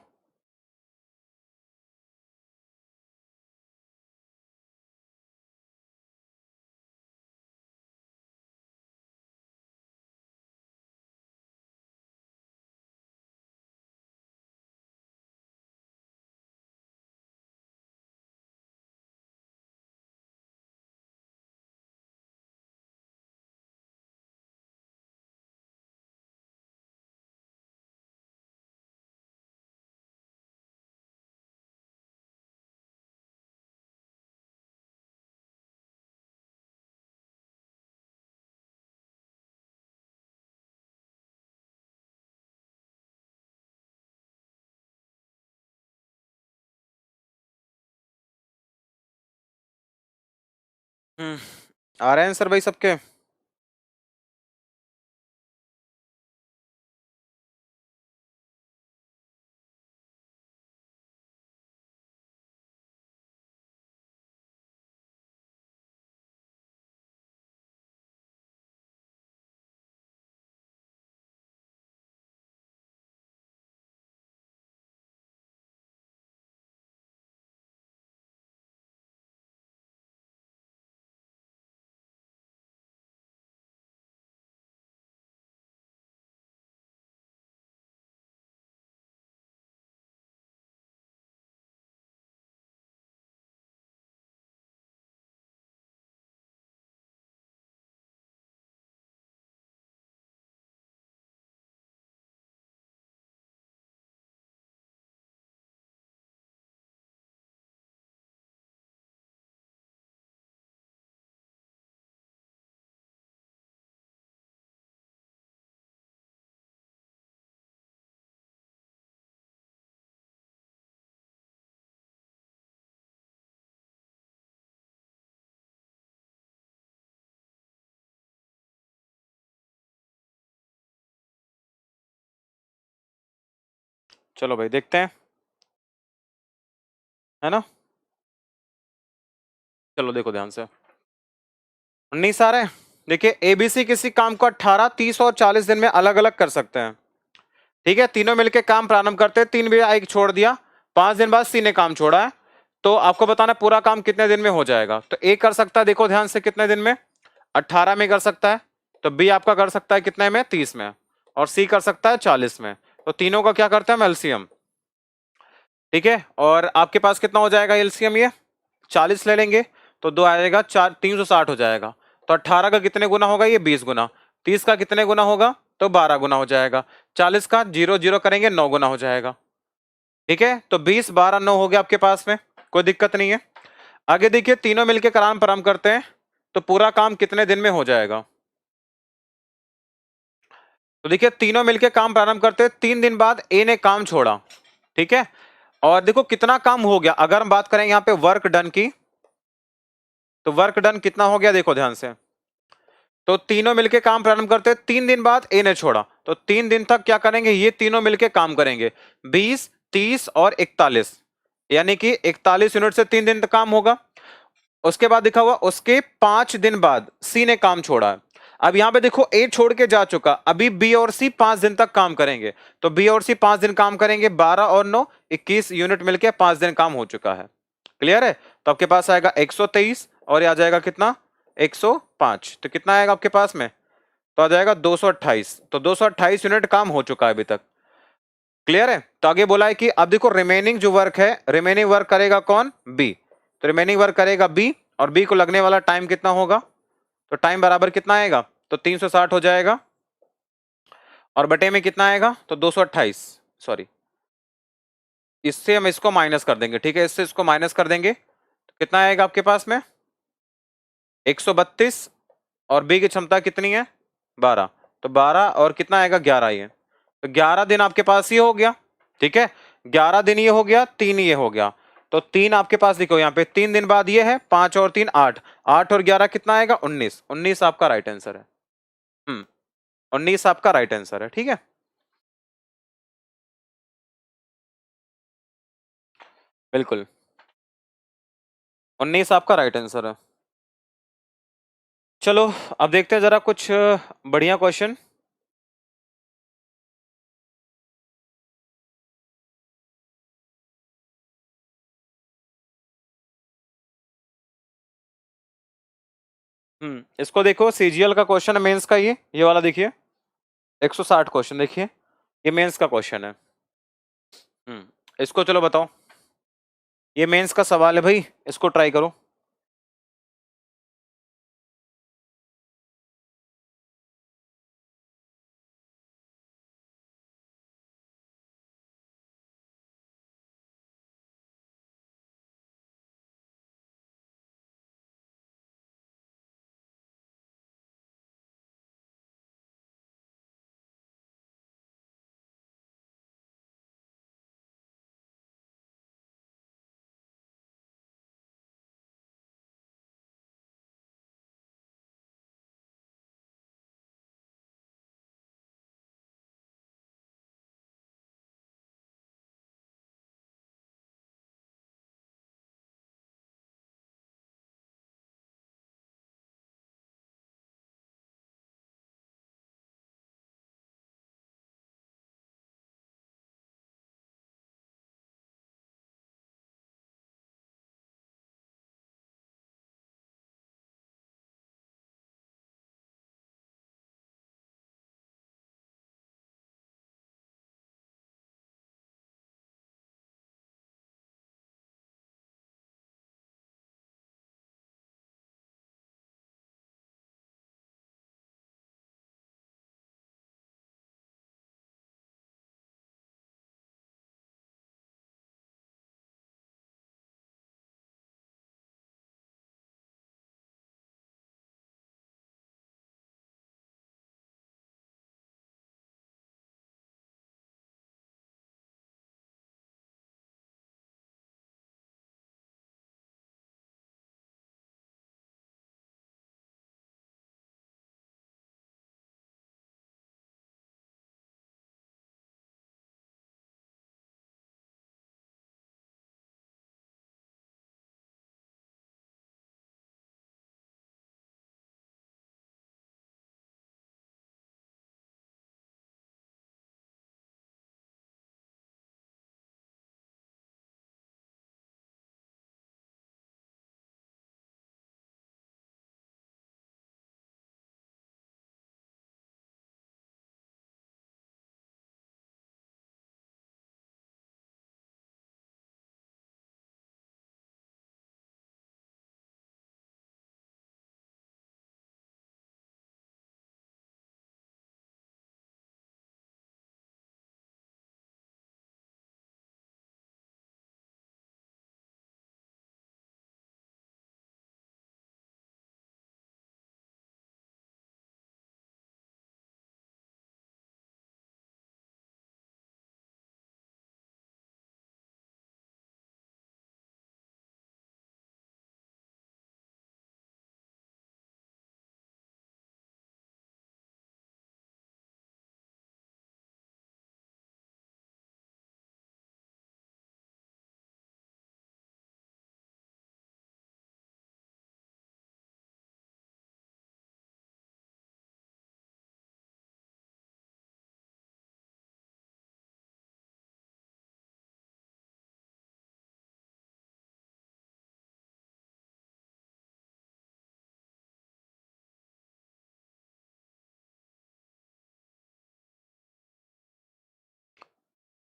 आ रहे हैं आंसर भाई सबके? चलो भाई देखते हैं, है ना। चलो देखो ध्यान से, 19 आ रहे हैं। देखिए एबीसी किसी काम को 18, 30 और 40 दिन में अलग अलग कर सकते हैं। ठीक है, तीनों मिलके काम प्रारंभ करते हैं, 3 भी एक छोड़ दिया, 5 दिन बाद सी ने काम छोड़ा है, तो आपको बताना पूरा काम कितने दिन में हो जाएगा। तो ए कर सकता है, देखो ध्यान से, कितने दिन में, 18 में कर सकता है। तो बी आपका कर सकता है कितने में, 30 में। और सी कर सकता है 40 में। तो तीनों का क्या करते हैं हम, एलसीएम। ठीक है, और आपके पास कितना हो जाएगा एलसीएम, ये 40 ले लेंगे तो 2 आएगा, 4 360 हो जाएगा। तो 18 का कितने गुना होगा, ये 20 गुना। 30 का कितने गुना होगा, तो 12 गुना हो जाएगा। 40 का 0 0 करेंगे, 9 गुना हो जाएगा। ठीक है, तो 20 12 9 हो गया आपके पास में, कोई दिक्कत नहीं है। आगे देखिए, तीनों मिलकर काम प्रारंभ करते हैं, तो पूरा काम कितने दिन में हो जाएगा। तो देखिए तीनों मिलकर काम प्रारंभ करते हैं, 3 दिन बाद ए ने काम छोड़ा। ठीक है, और देखो कितना काम हो गया, अगर हम बात करें यहां पे वर्क डन की, तो वर्क डन कितना हो गया, देखो ध्यान से। तो तीनों मिलके काम प्रारंभ करते हैं, 3 दिन बाद ए ने छोड़ा, तो 3 दिन तक क्या करेंगे, ये तीनों मिलके काम करेंगे, 20 30 और 41, यानी कि 41 यूनिट से 3 दिन तक काम होगा। उसके बाद लिखा हुआ उसके 5 दिन बाद सी ने काम छोड़ा है। अब यहां पे देखो ए छोड़ के जा चुका, अभी बी और सी 5 दिन तक काम करेंगे, तो बी और सी 5 दिन काम करेंगे, 12 और 9 21 यूनिट मिलके 5 दिन काम हो चुका है। क्लियर है, तो आपके पास आएगा 123 और ये आ जाएगा कितना, 105, तो कितना आएगा आपके पास में, तो आ जाएगा 228। तो 228 यूनिट काम हो चुका है अभी तक। क्लियर है, तो आगे बोला है कि अब देखो रिमेनिंग जो वर्क है, रिमेनिंग वर्क करेगा कौन, बी। तो रिमेनिंग वर्क करेगा बी, और बी को लगने वाला टाइम कितना होगा, तो टाइम बराबर कितना आएगा, तो 360 हो जाएगा, और बटे में कितना आएगा, तो 228, सॉरी, इससे हम इसको माइनस कर देंगे। ठीक है, इससे इसको माइनस कर देंगे, तो कितना आएगा आपके पास में, 132, और बी की क्षमता कितनी है, 12, तो 12 और कितना आएगा, 11, ये तो 11 दिन आपके पास ये हो गया। ठीक है, 11 दिन ये हो गया, 3 ये हो गया, तो 3 आपके पास देखो यहाँ पे, 3 दिन बाद ये है, 5 और 3 8, 8 और 11 कितना आएगा, 19, 19 आपका राइट आंसर है। 19 आपका राइट आंसर है। ठीक है, बिल्कुल 19 आपका राइट आंसर है। चलो अब देखते हैं जरा कुछ बढ़िया क्वेश्चन। इसको देखो, सीजीएल का क्वेश्चन है मेंस का, ये वाला देखिए 160 क्वेश्चन, देखिए ये मेंस का क्वेश्चन है। इसको चलो बताओ, ये मेंस का सवाल है भाई, इसको ट्राई करो।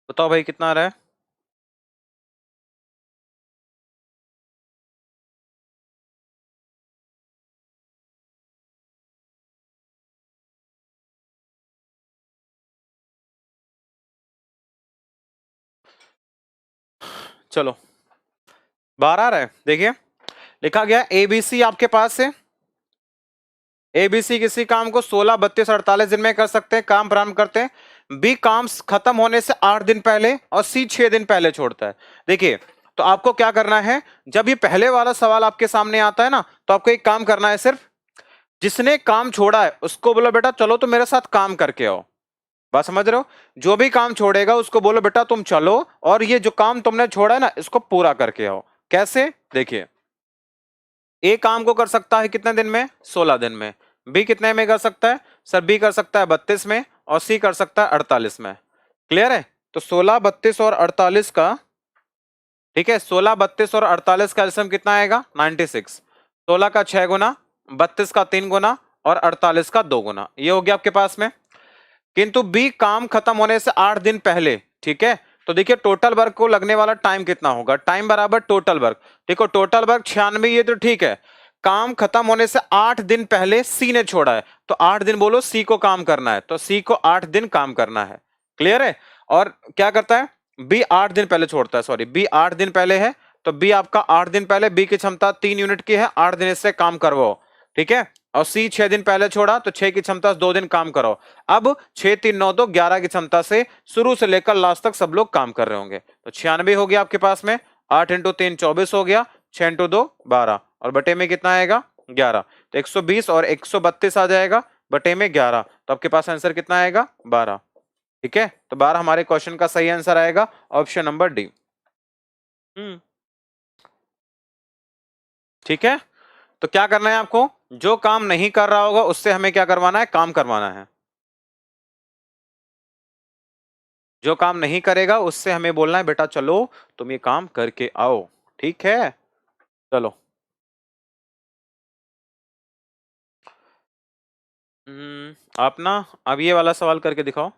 बताओ भाई कितना आ रहा है। चलो 12 आ रहा है, देखिए लिखा गया एबीसी आपके पास है। एबीसी किसी काम को 16, 32, 48 दिन में कर सकते हैं, काम प्रारंभ करते हैं। बी काम खत्म होने से 8 दिन पहले और सी 6 दिन पहले छोड़ता है। देखिए तो आपको क्या करना है, जब ये पहले वाला सवाल आपके सामने आता है ना, तो आपको एक काम करना है, सिर्फ जिसने काम छोड़ा है उसको बोलो बेटा चलो तो मेरे साथ काम करके आओ। बात समझ रहे हो? जो भी काम छोड़ेगा उसको बोलो बेटा तुम चलो और ये जो काम तुमने छोड़ा है ना इसको पूरा करके आओ। कैसे? देखिए ए काम को कर सकता है कितने दिन में? 16 दिन में। बी कितने में कर सकता है? सर बी कर सकता है 32 में और सी कर सकता है 48 में। क्लियर है? तो 16, 32 और 48 का, ठीक है, 16, 32 और 48 का एलसीएम कितना आएगा? 96। 16 का 6 गुना 32 का 3 गुना और 48 का 2 गुना, ये हो गया आपके पास में। किंतु बी काम खत्म होने से 8 दिन पहले, ठीक है, तो देखिए टोटल वर्क को लगने वाला टाइम कितना होगा, टाइम बराबर टोटल वर्क। देखो टोटल वर्क 96, ये तो ठीक है। काम खत्म होने से 8 दिन पहले सी ने छोड़ा है, तो 8 दिन बोलो सी को काम करना है, तो सी को 8 दिन काम करना है। क्लियर है। और क्या करता है, बी 8 दिन पहले छोड़ता है, सॉरी बी 8 दिन पहले है, तो बी आपका 8 दिन पहले, बी की क्षमता 3 यूनिट की है, 8 दिन इससे काम करवाओ, ठीक है। और सी 6 दिन पहले छोड़ा, तो 6 की क्षमता से 2 दिन काम करो। अब 6 3 9 2 11 की क्षमता से शुरू से लेकर लास्ट तक सब लोग काम कर रहे होंगे, तो 96 हो गया आपके पास में। 8 इंटू 3 24 हो गया, 6 इंटू 2 12, और बटे में कितना आएगा 11, तो 120 और 132 आ जाएगा बटे में 11, तो आपके पास आंसर कितना आएगा 12। ठीक है, तो 12 हमारे क्वेश्चन का सही आंसर आएगा, ऑप्शन नंबर डी। ठीक है, तो क्या करना है आपको, जो काम नहीं कर रहा होगा उससे हमें क्या करवाना है, काम करवाना है। जो काम नहीं करेगा उससे हमें बोलना है बेटा चलो तुम ये काम करके आओ, ठीक है। चलो आप ना अब ये वाला सवाल करके दिखाओ,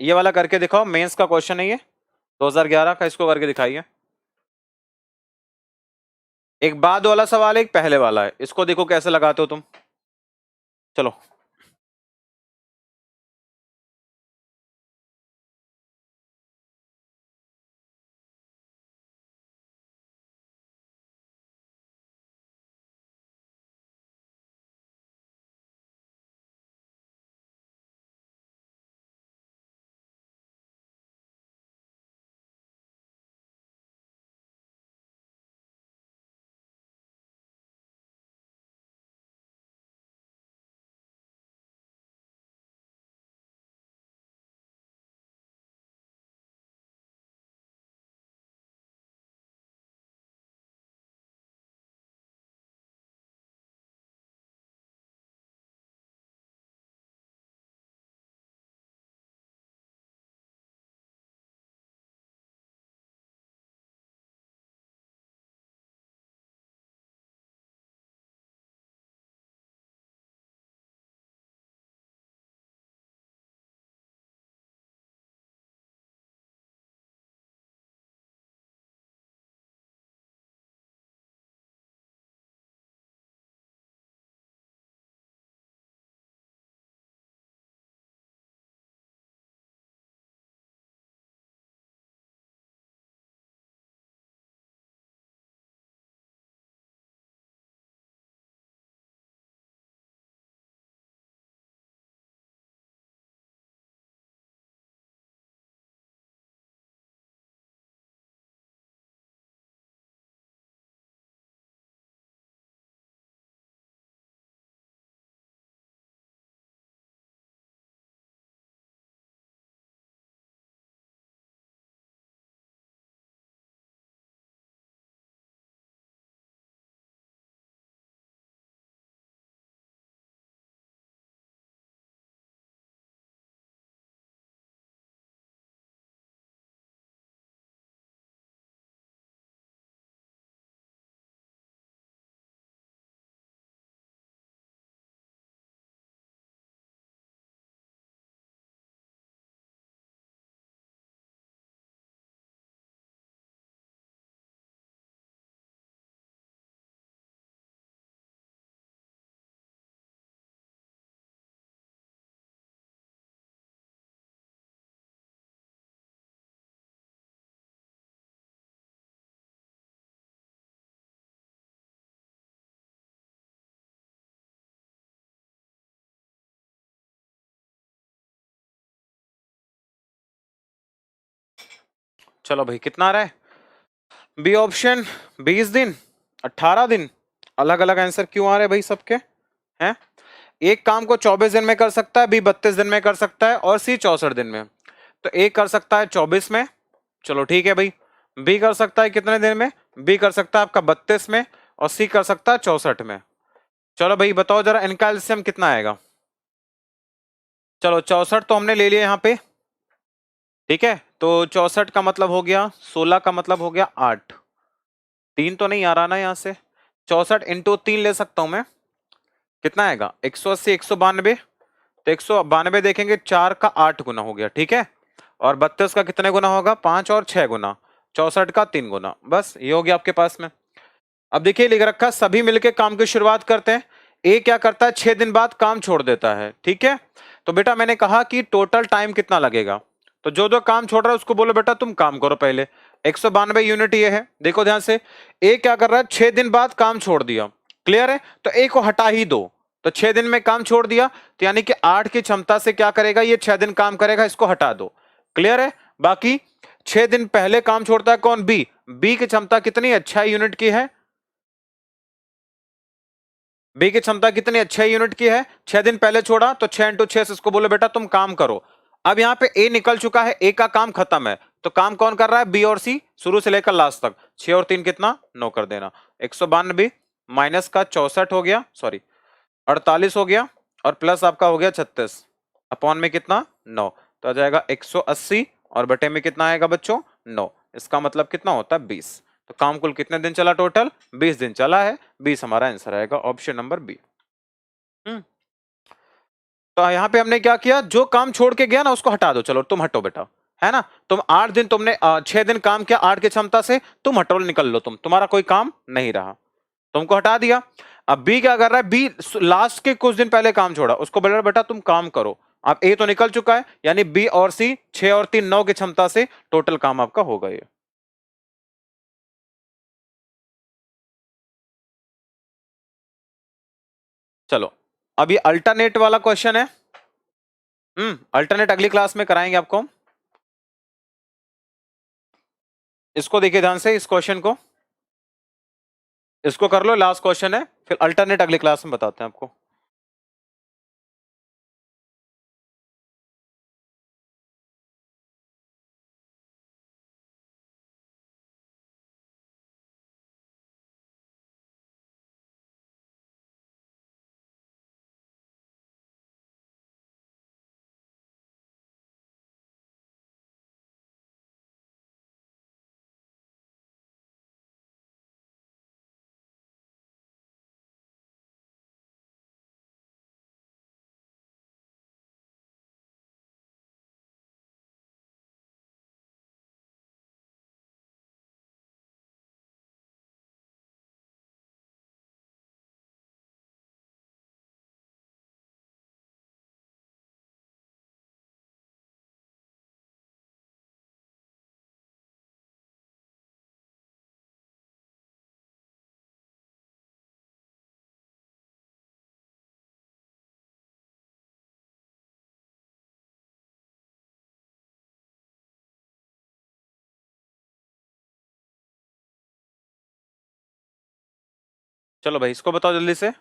ये वाला करके दिखाओ, मेंस का क्वेश्चन है ये 2011 का, इसको करके दिखाइए। एक बाद वाला सवाल है, एक पहले वाला है, इसको देखो कैसे लगाते हो तुम। चलो चलो भाई कितना आ रहा है, बी ऑप्शन 20 दिन 18 दिन, अलग अलग आंसर क्यों आ रहे हैं भाई सबके हैं। एक काम को 24 दिन में कर सकता है, बी 32 दिन में कर सकता है, और सी 64 दिन में। तो ए कर सकता है 24 में, चलो ठीक है भाई। बी कर सकता है कितने दिन में, बी कर सकता है आपका 32 में, और सी कर सकता है 64 में। चलो भाई बताओ जरा इनका एलसीएम कितना आएगा। चलो 64 तो हमने ले लिया यहाँ पे, ठीक है, तो 64 का मतलब हो गया 16 का मतलब हो गया 8, 3 तो नहीं आ रहा ना यहाँ से, 64 इंटू 3 ले सकता हूं मैं, कितना आएगा 180 192, तो 192 देखेंगे 4 का 8 गुना हो गया, ठीक है। और 32 का कितने गुना होगा, 5 और 6 गुना, 64 का 3 गुना, बस ये हो गया आपके पास में। अब देखिए लिख रखा सभी मिलके काम की शुरुआत करते हैं। ए क्या करता है 6 दिन बाद काम छोड़ देता है, ठीक है। तो बेटा मैंने कहा कि टोटल टाइम कितना लगेगा, तो जो जो काम छोड़ रहा है उसको बोलो बेटा तुम काम करो पहले। 192 यूनिट ये है, देखो ध्यान से, ए क्या कर रहा है 6 दिन बाद काम छोड़ दिया, क्लियर है, तो ए को हटा ही दो। तो 6 दिन में काम छोड़ दिया, तो यानी कि 8 की क्षमता से क्या करेगा ये 6 दिन काम करेगा, इसको हटा दो, क्लियर है। बाकी 6 दिन पहले काम छोड़ता है कौन, बी, बी की क्षमता कितनी है 6 यूनिट की है, बी की क्षमता कितनी है 6 यूनिट की है, 6 दिन पहले छोड़ा तो 6 इंटू 6 से इसको बोलो बेटा तुम काम करो। अब यहां पे ए निकल चुका है, ए का काम खत्म है, तो काम कौन कर रहा है, बी और सी, शुरू से लेकर लास्ट तक। 6 और 3 कितना 9 कर देना, 192 माइनस का 64 हो गया, सॉरी 48 हो गया, और प्लस आपका हो गया 36, अपॉन में कितना 9, तो आ जाएगा 180, और बटे में कितना आएगा बच्चों 9, इसका मतलब कितना होता है 20। तो काम कुल कितने दिन चला, टोटल 20 दिन चला है, 20 हमारा आंसर आएगा, ऑप्शन नंबर बी। तो यहाँ पे हमने क्या किया, जो काम छोड़ के गया ना उसको हटा दो, चलो तुम हटो बेटा, है ना, तुम 8 दिन तुमने 6 दिन काम किया 8 की क्षमता से, तुम हटो निकल लो, तुम्हारा कोई काम नहीं रहा, तुमको हटा दिया। अब बी क्या कर रहा है, बी लास्ट के कुछ दिन पहले काम छोड़ा, उसको बोल रहा है बेटा तुम काम करो। अब ए तो निकल चुका है, यानी बी और सी 6 और 3 9 की क्षमता से टोटल काम आपका होगा ये। चलो अब ये अल्टरनेट वाला क्वेश्चन है, अल्टरनेट अगली क्लास में कराएंगे आपको। इसको देखिए ध्यान से, इस क्वेश्चन को, इसको कर लो, लास्ट क्वेश्चन है, फिर अल्टरनेट अगली क्लास में बताते हैं आपको। चलो भाई इसको बताओ जल्दी से।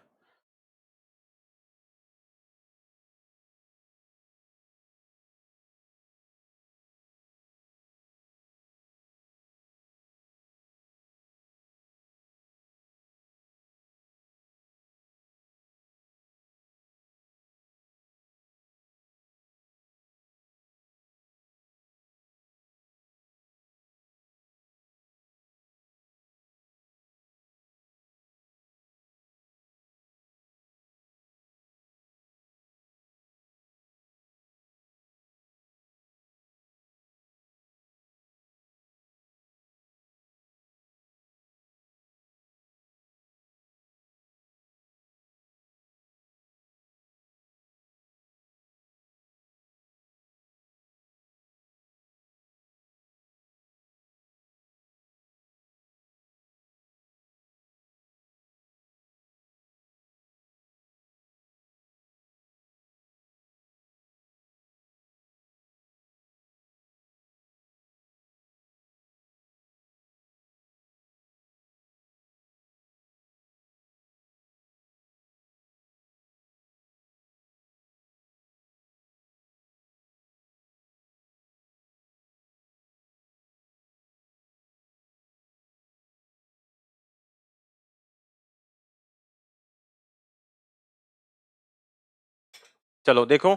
चलो देखो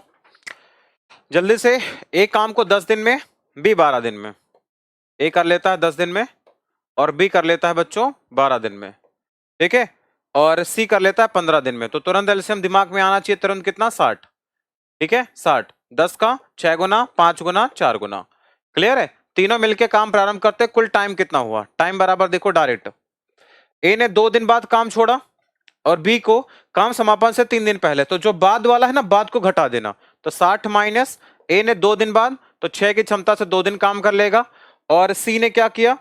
जल्दी से, एक काम को 10 दिन में, बी 12 दिन में, ए कर लेता है 10 दिन में, और बी कर लेता है बच्चों 12 दिन में, ठीक है, और सी कर लेता है 15 दिन में। तो तुरंत एलसीएम दिमाग में आना चाहिए, तुरंत कितना 60, ठीक है 60, 10 का 6 गुना, 5 गुना, 4 गुना। क्लियर है? तीनों मिलके काम प्रारंभ करते, कुल टाइम कितना हुआ, टाइम बराबर देखो डायरेक्ट, ए ने 2 दिन बाद काम छोड़ा और बी को काम समापन से 3 दिन पहले, तो जो बाद वाला है ना, बाद को घटा देना, तो 60 माइनस ए ने 2 दिन बाद, तो 6 की क्षमता से 2 दिन काम कर लेगा, और सी ने क्या किया,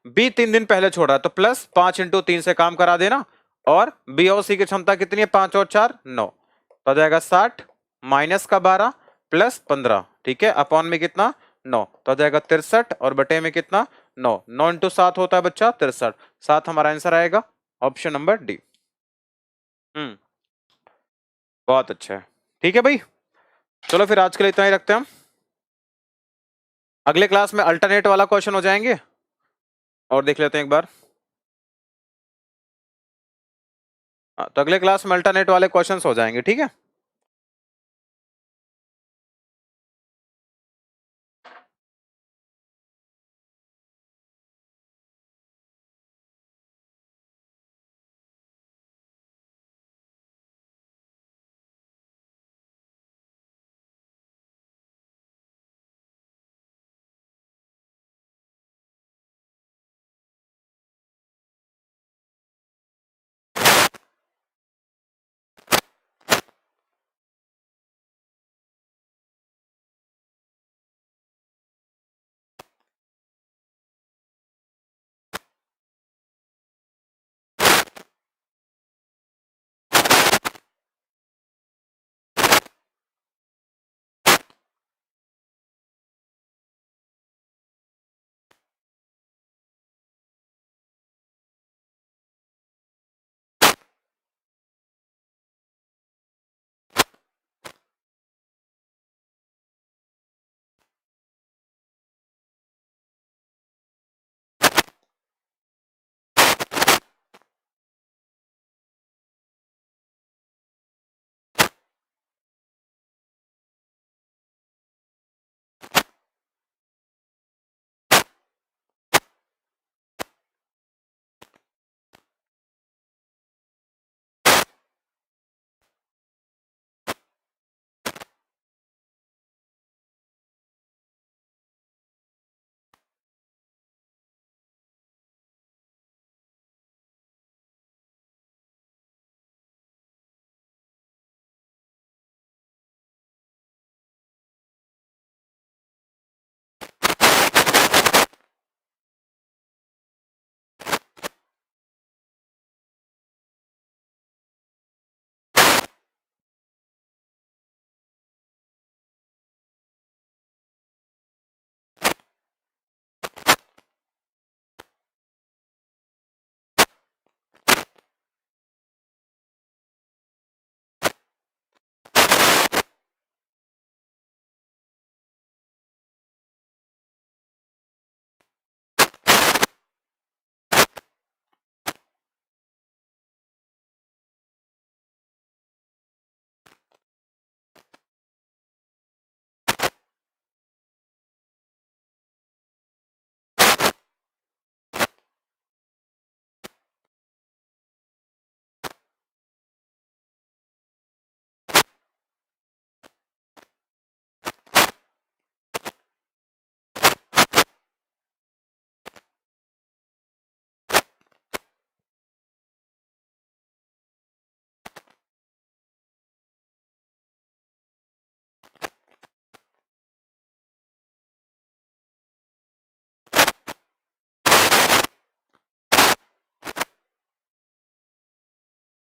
बी 3 दिन पहले छोड़ा, तो प्लस 5 इंटू 3 से काम करा देना, और बी और सी की क्षमता कितनी है, 5 और 4 9, तो आ जाएगा 60 माइनस का 12 प्लस 15, ठीक है, अपॉन में कितना 9, तो आ जाएगा 63, और बटे में कितना 9, 9 इंटू 7 होता है बच्चा 63, 7 हमारा आंसर आएगा ऑप्शन नंबर डी। बहुत अच्छा है, ठीक है भाई। चलो फिर आज के लिए इतना ही रखते हैं हम, अगले क्लास में अल्टरनेट वाला क्वेश्चन हो जाएंगे और देख लेते हैं एक बार। तो अगले क्लास में अल्टरनेट वाले क्वेश्चंस हो जाएंगे, ठीक है।